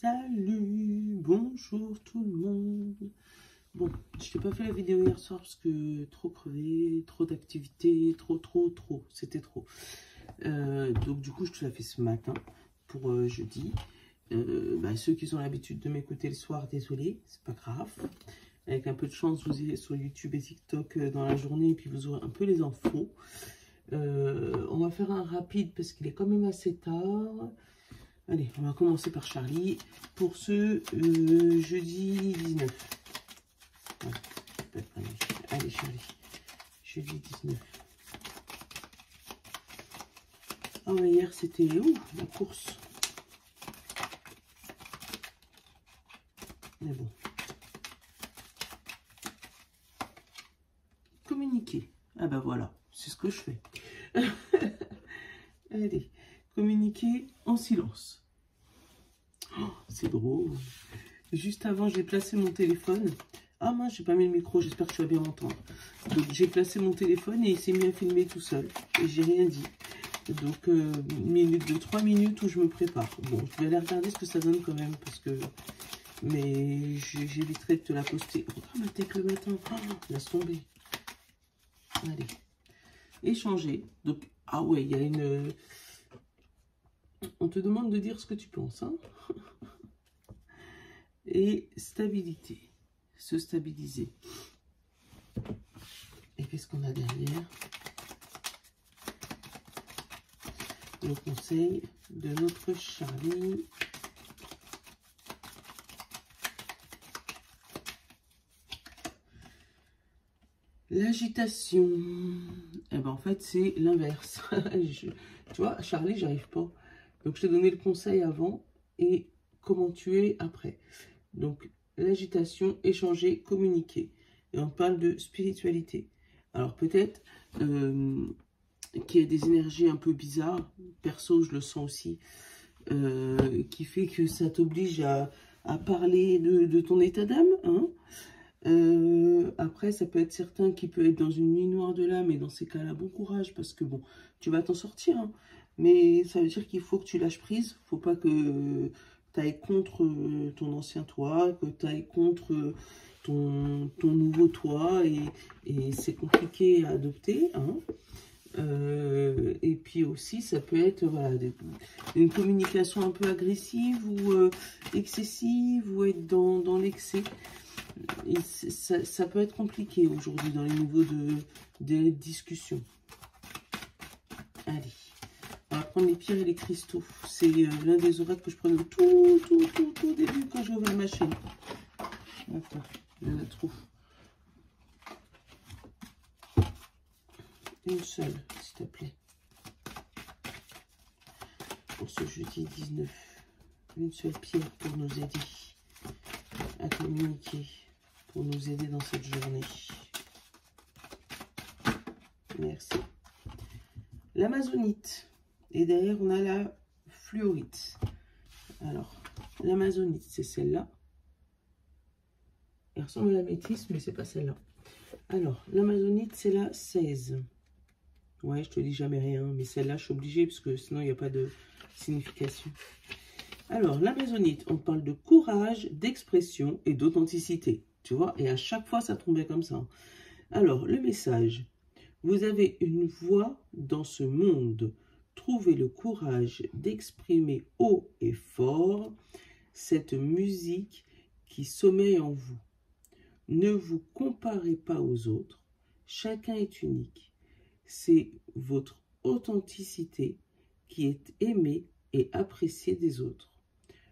Salut, bonjour tout le monde. Bon, je n'ai pas fait la vidéo hier soir parce que trop crevé, trop d'activités, trop, c'était trop. Donc du coup, je te la fais ce matin pour jeudi. Ceux qui ont l'habitude de m'écouter le soir, désolé, c'est pas grave. Avec un peu de chance, vous irez sur YouTube et TikTok dans la journée et puis vous aurez un peu les infos. On va faire un rapide parce qu'il est quand même assez tard. Allez, on va commencer par Charlie pour ce jeudi 19. Ouais, allez, Charlie, jeudi 19. Ah ouais, hier c'était la course. Mais bon. Communiquer. Ah bah voilà, c'est ce que je fais. Allez, communiquer en silence. Oh, c'est drôle. Juste avant, j'ai placé mon téléphone. Ah mince, j'ai pas mis le micro, j'espère que tu vas bien m'entendre. Donc j'ai placé mon téléphone et il s'est mis à filmer tout seul. Et j'ai rien dit. Donc, minute de 3 minutes où je me prépare. Bon, je vais aller regarder ce que ça donne quand même, parce que... Mais j'éviterai de te la poster. Regarde ma tête le matin. Oh, laisse tomber. Allez. Échanger. Donc, ah ouais, il y a une... On te demande de dire ce que tu penses, hein. Et stabilité. Se stabiliser. Et qu'est-ce qu'on a derrière? Le conseil de notre Charlie. L'agitation. Eh ben en fait, c'est l'inverse. Tu vois, Charlie, j'arrive pas. Donc, je t'ai donné le conseil avant et comment tu es après. Donc, l'agitation, échanger, communiquer. Et on parle de spiritualité. Alors, peut-être qu'il y a des énergies un peu bizarres. Perso, je le sens aussi. Qui fait que ça t'oblige à parler de ton état d'âme. Hein. Après, ça peut être certains qui peuvent être dans une nuit noire de l'âme. Et dans ces cas-là, bon courage. Parce que, bon, tu vas t'en sortir. Hein. Mais ça veut dire qu'il faut que tu lâches prise. Faut pas que tu ailles contre ton ancien toi, que tu ailles contre ton nouveau toi. Et c'est compliqué à adopter. Hein. Et puis aussi, ça peut être voilà, une communication un peu agressive ou excessive ou être dans l'excès. Ça peut être compliqué aujourd'hui dans les niveaux de discussion. Allez. On va prendre les pierres et les cristaux. C'est l'un des oracles que je prenais au tout début quand j'ai ouvert ma chaîne. Attends, il y en a trop. Une seule, s'il te plaît. Pour ce jeudi 19. Une seule pierre pour nous aider à communiquer. Pour nous aider dans cette journée. Merci. L'amazonite. Et derrière, on a la fluorite. Alors, l'amazonite, c'est celle-là. Elle ressemble à la métisse, mais c'est pas celle-là. Alors, l'amazonite, c'est la 16. Ouais, je te dis jamais rien, mais celle-là, je suis obligée, parce que sinon, il n'y a pas de signification. Alors, l'amazonite, on parle de courage, d'expression et d'authenticité. Tu vois, et à chaque fois, ça tombait comme ça. Alors, le message. Vous avez une voix dans ce monde. Trouvez le courage d'exprimer haut et fort cette musique qui sommeille en vous. Ne vous comparez pas aux autres. Chacun est unique. C'est votre authenticité qui est aimée et appréciée des autres.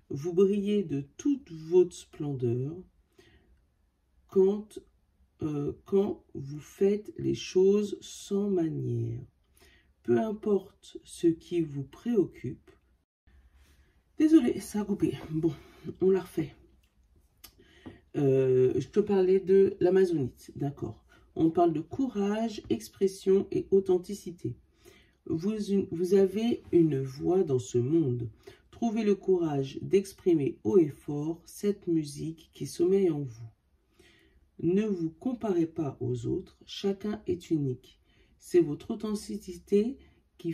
Vous brillez de toute votre splendeur quand vous faites les choses sans manière. Peu importe ce qui vous préoccupe. Désolée, ça a coupé. Bon, on la refait. Je te parlais de l'amazonite, d'accord. On parle de courage, expression et authenticité. Vous avez une voix dans ce monde. Trouvez le courage d'exprimer haut et fort cette musique qui sommeille en vous. Ne vous comparez pas aux autres, chacun est unique. C'est votre authenticité qui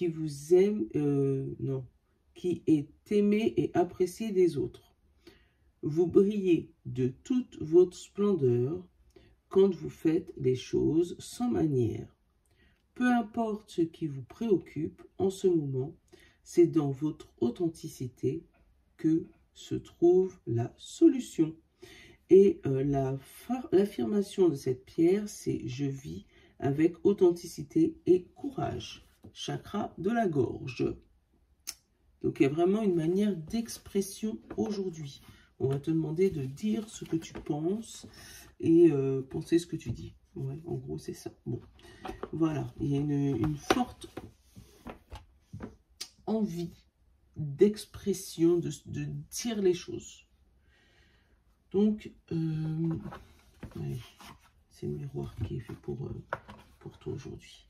vous aime, qui est aimé et apprécié des autres. Vous brillez de toute votre splendeur quand vous faites les choses sans manière. Peu importe ce qui vous préoccupe en ce moment, c'est dans votre authenticité que se trouve la solution. Et l'affirmation de cette pierre, c'est « Je vis avec authenticité et courage ». Chakra de la gorge. Donc, il y a vraiment une manière d'expression aujourd'hui. On va te demander de dire ce que tu penses et penser ce que tu dis. Ouais, en gros, c'est ça. Bon, voilà. Il y a une forte envie d'expression, de dire les choses. Donc, ouais, c'est le miroir qui est fait pour toi aujourd'hui.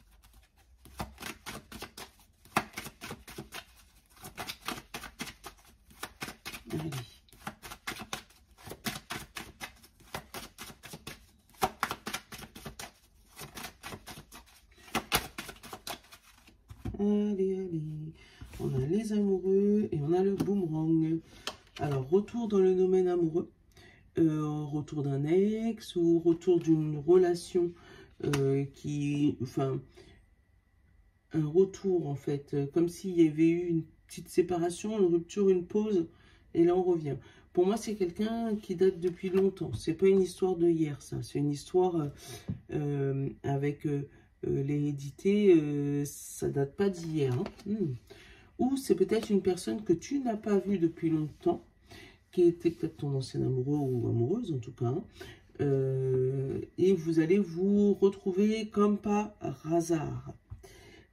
Allez. Allez, allez. On a les amoureux et on a le boomerang. Alors, retour dans le domaine amoureux. Retour d'un ex ou retour d'une relation enfin, un retour en fait, comme s'il y avait eu une petite séparation, une rupture, une pause, et là on revient. Pour moi, c'est quelqu'un qui date depuis longtemps. C'est pas une histoire de hier, ça. C'est une histoire avec l'hérédité, ça date pas d'hier. Hein. Ou c'est peut-être une personne que tu n'as pas vue depuis longtemps, qui était peut-être ton ancien amoureux ou amoureuse en tout cas, et vous allez vous retrouver comme par hasard.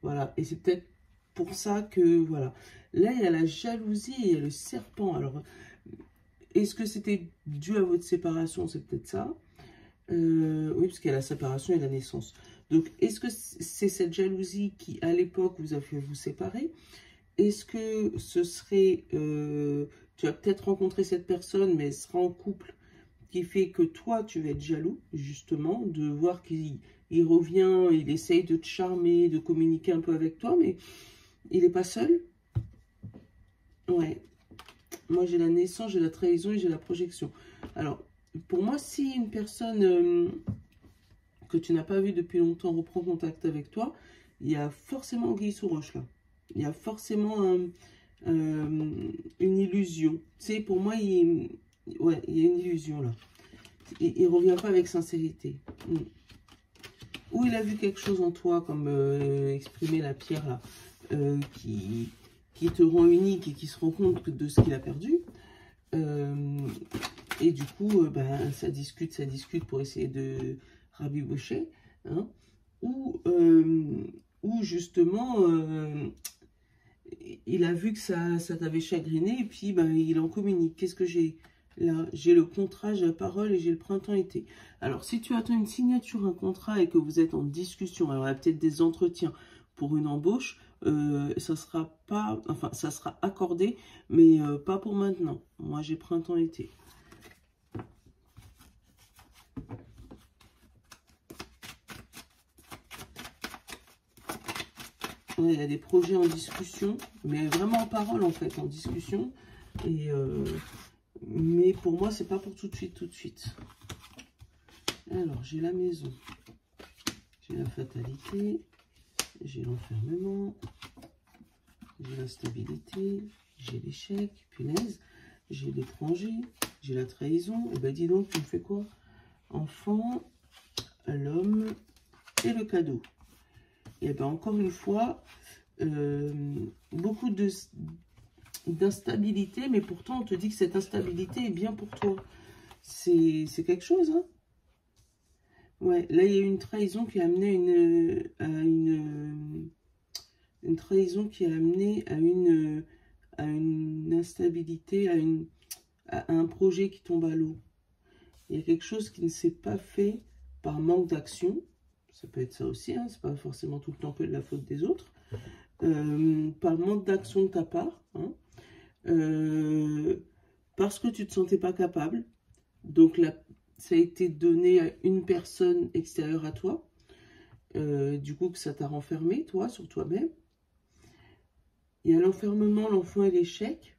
Voilà, et c'est peut-être pour ça que, voilà. Là, il y a la jalousie et il y a le serpent. Alors, est-ce que c'était dû à votre séparation? C'est peut-être ça. Oui, parce qu'il y a la séparation et la naissance. Donc, est-ce que c'est cette jalousie qui, à l'époque, vous a fait vous séparer? Est-ce que ce serait... tu as peut-être rencontré cette personne, mais elle sera en couple, qui fait que toi, tu vas être jaloux, justement, de voir qu'il revient, il essaye de te charmer, de communiquer un peu avec toi, mais il n'est pas seul. Ouais. Moi, j'ai la naissance, j'ai la trahison et j'ai la projection. Alors, pour moi, si une personne que tu n'as pas vue depuis longtemps reprend contact avec toi, il y a forcément anguille sous roche, là. Il y a forcément une illusion. Tu sais, pour moi, il y a une illusion là. Il ne revient pas avec sincérité. Ou il a vu quelque chose en toi, comme exprimer la pierre là, qui te rend unique et qui se rend compte de ce qu'il a perdu. Et du coup, ça discute pour essayer de rabibocher. Hein, ou justement... il a vu que ça t'avait chagriné et puis il en communique. Qu'est-ce que j'ai là? J'ai le contrat, j'ai la parole et j'ai le printemps-été. Alors, si tu attends une signature, un contrat et que vous êtes en discussion, alors il y a peut-être des entretiens pour une embauche, ça sera pas, enfin, ça sera accordé, mais pas pour maintenant. Moi, j'ai printemps-été. Il y a des projets en discussion, mais vraiment en parole en fait, en discussion. Et mais pour moi, c'est pas pour tout de suite, Alors, j'ai la maison, j'ai la fatalité, j'ai l'enfermement, j'ai la stabilité, j'ai l'échec, punaise, j'ai l'étranger, j'ai la trahison. Et ben dis donc, tu me fais quoi? Enfant, l'homme et le cadeau. Et bien, encore une fois, beaucoup d'instabilité, mais pourtant, on te dit que cette instabilité est bien pour toi. C'est quelque chose, hein. Ouais, là, il y a une trahison qui a amené une trahison qui a amené à une instabilité, à un projet qui tombe à l'eau. Il y a quelque chose qui ne s'est pas fait par manque d'action. Ça peut être ça aussi, hein, c'est pas forcément tout le temps que de la faute des autres. Par manque d'action de ta part, hein, parce que tu ne te sentais pas capable. Donc là, ça a été donné à une personne extérieure à toi. Du coup, que ça t'a renfermé, toi, sur toi-même. Il y a l'enfermement, l'enfant et l'échec.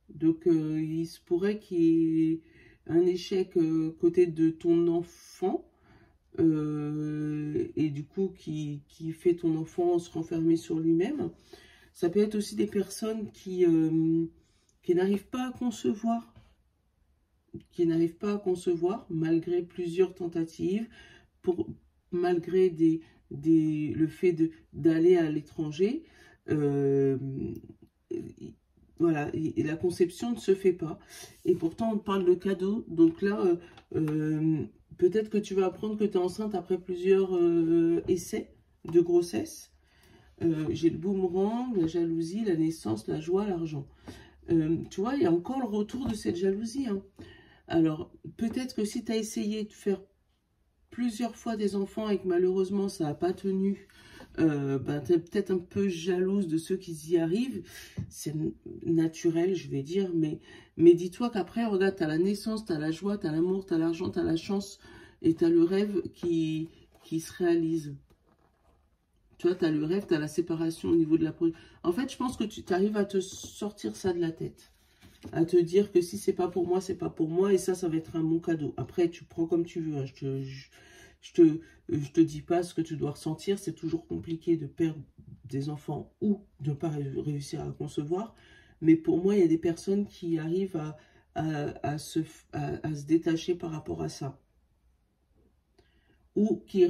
Donc, il se pourrait qu'il y ait un échec côté de ton enfant. Et du coup, qui fait ton enfant se renfermer sur lui-même. Ça peut être aussi des personnes qui n'arrivent pas à concevoir. Qui n'arrivent pas à concevoir, malgré plusieurs tentatives, malgré le fait d'aller à l'étranger. Voilà, et la conception ne se fait pas. Et pourtant, on parle de cadeau. Donc là, peut-être que tu vas apprendre que tu es enceinte après plusieurs essais de grossesse. J'ai le boomerang, la jalousie, la naissance, la joie, l'argent. Tu vois, il y a encore le retour de cette jalousie. Hein. Alors, peut-être que si tu as essayé de faire plusieurs fois des enfants et que malheureusement, ça n'a pas tenu, ben, tu es peut-être un peu jalouse de ceux qui y arrivent. C'est naturel, je vais dire, mais dis-toi qu'après, regarde, tu as la naissance, tu as la joie, tu as l'amour, tu as l'argent, tu as la chance et tu as le rêve qui se réalise. Tu vois, tu as le rêve, tu as la séparation au niveau de la... En fait, je pense que tu arrives à te sortir ça de la tête. À te dire que si c'est pas pour moi, c'est pas pour moi. Et ça va être un bon cadeau. Après, tu prends comme tu veux. Hein. Je te dis pas ce que tu dois ressentir. C'est toujours compliqué de perdre des enfants ou de ne pas réussir à concevoir. Mais pour moi, il y a des personnes qui arrivent à se détacher par rapport à ça. Ou qui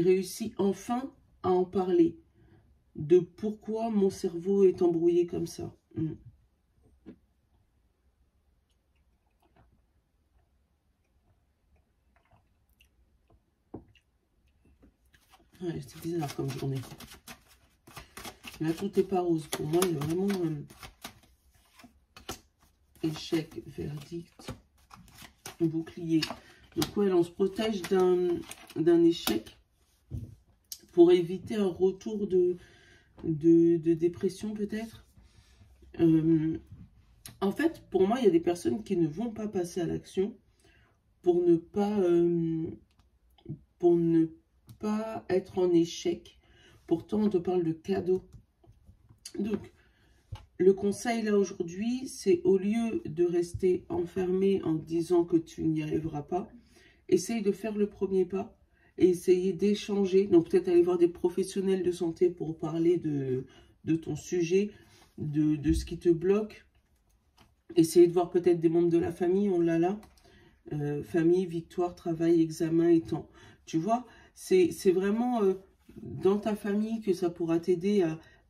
réussit enfin à en parler. De pourquoi mon cerveau est embrouillé comme ça. Ouais, c'est bizarre comme journée. Là, tout n'est pas rose. Pour moi, il y a vraiment échec, verdict, bouclier. Donc, ouais, on se protège d'un échec pour éviter un retour de dépression, peut-être. En fait, pour moi, il y a des personnes qui ne vont pas passer à l'action pour ne pas être en échec. Pourtant, on te parle de cadeau. Donc, le conseil là aujourd'hui, c'est au lieu de rester enfermé en te disant que tu n'y arriveras pas, essaye de faire le premier pas et essayer d'échanger. Donc, peut-être aller voir des professionnels de santé pour parler de ton sujet, de ce qui te bloque. Essayer de voir peut-être des membres de la famille, on l'a là. Famille, victoire, travail, examen et temps. Tu vois, c'est vraiment dans ta famille que ça pourra t'aider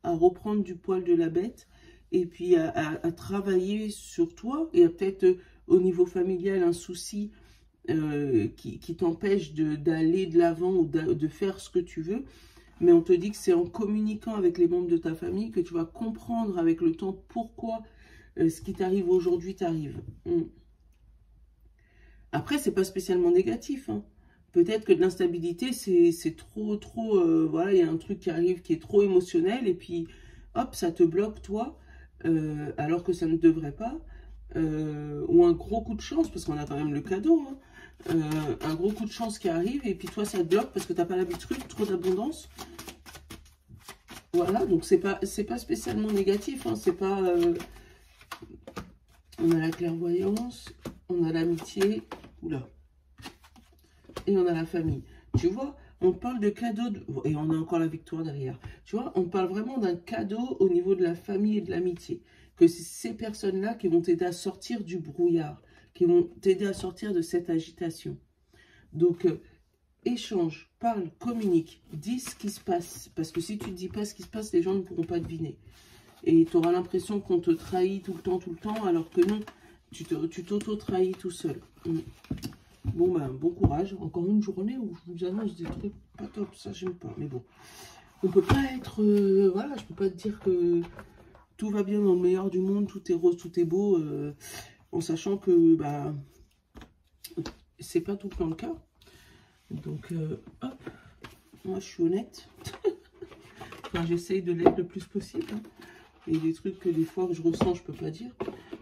à reprendre du poil de la bête et puis à travailler sur toi. Et peut-être au niveau familial un souci qui t'empêche d'aller de l'avant ou de faire ce que tu veux. Mais on te dit que c'est en communiquant avec les membres de ta famille que tu vas comprendre avec le temps pourquoi ce qui t'arrive aujourd'hui t'arrive. Après, c'est pas spécialement négatif. Hein. Peut-être que de l'instabilité, c'est trop, voilà, il y a un truc qui arrive qui est trop émotionnel et puis, hop, ça te bloque, toi, alors que ça ne devrait pas. Ou un gros coup de chance, parce qu'on a quand même le cadeau. Hein. Un gros coup de chance qui arrive et puis toi, ça te bloque parce que tu n'as pas l'habitude, trop d'abondance. Voilà, donc c'est pas spécialement négatif. Hein. C'est pas... on a la clairvoyance, on a l'amitié, oula, et on a la famille. Tu vois, on parle de cadeau, et on a encore la victoire derrière. Tu vois, on parle vraiment d'un cadeau au niveau de la famille et de l'amitié. Que c'est ces personnes-là qui vont t'aider à sortir du brouillard, qui vont t'aider à sortir de cette agitation. Donc, échange, parle, communique, dis ce qui se passe. Parce que si tu ne dis pas ce qui se passe, les gens ne pourront pas deviner. Et tu auras l'impression qu'on te trahit tout le temps, alors que non, tu t'auto-trahis tout seul. Bon, ben, bon courage. Encore une journée où je vous annonce des trucs pas top, ça j'aime pas. Mais bon, on peut pas être... voilà, je peux pas te dire que tout va bien dans le meilleur du monde, tout est rose, tout est beau, en sachant que, bah, c'est pas tout le temps le cas. Donc, hop, moi je suis honnête. Enfin, j'essaye de l'être le plus possible. Hein. Et des trucs que des fois que je ressens, je peux pas dire.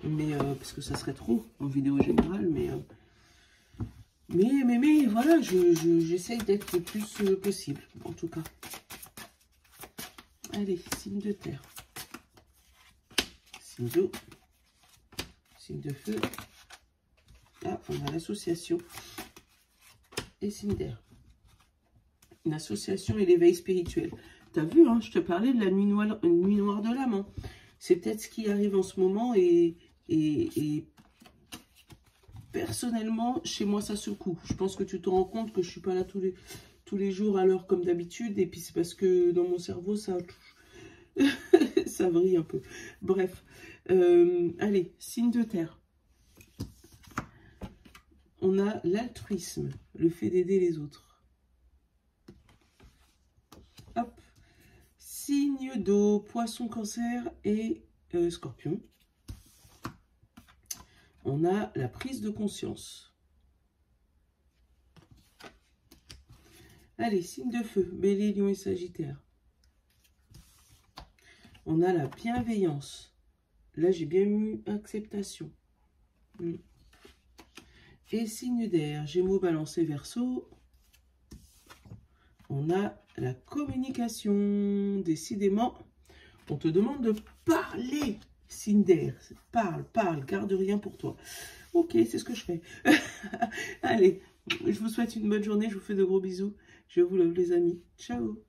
Mais, parce que ça serait trop en vidéo générale. Mais voilà, j'essaye d'être le plus possible, en tout cas. Allez, signe de terre. signe d'eau, signe de feu. Ah, on a l'association et signe d'air. Une association et l'éveil spirituel. T'as vu, hein, je te parlais de la nuit noire de l'âme. Hein. C'est peut-être ce qui arrive en ce moment et personnellement, chez moi, ça secoue. Je pense que tu te rends compte que je suis pas là tous les jours à l'heure comme d'habitude. Et puis, c'est parce que dans mon cerveau, ça ça vrille un peu. Bref. Allez, signe de terre. On a l'altruisme, le fait d'aider les autres. Hop. Signe d'eau, poisson, cancer et scorpion. On a la prise de conscience. Allez, signe de feu, bélier, lion et sagittaire. On a la bienveillance. Là, j'ai bien eu acceptation. Et signe d'air, gémeaux, balance et verseau. On a la communication. Décidément, on te demande de parler. Signe d'air, parle, garde rien pour toi. Ok, c'est ce que je fais. Allez, je vous souhaite une bonne journée, je vous fais de gros bisous. Je vous love les amis. Ciao.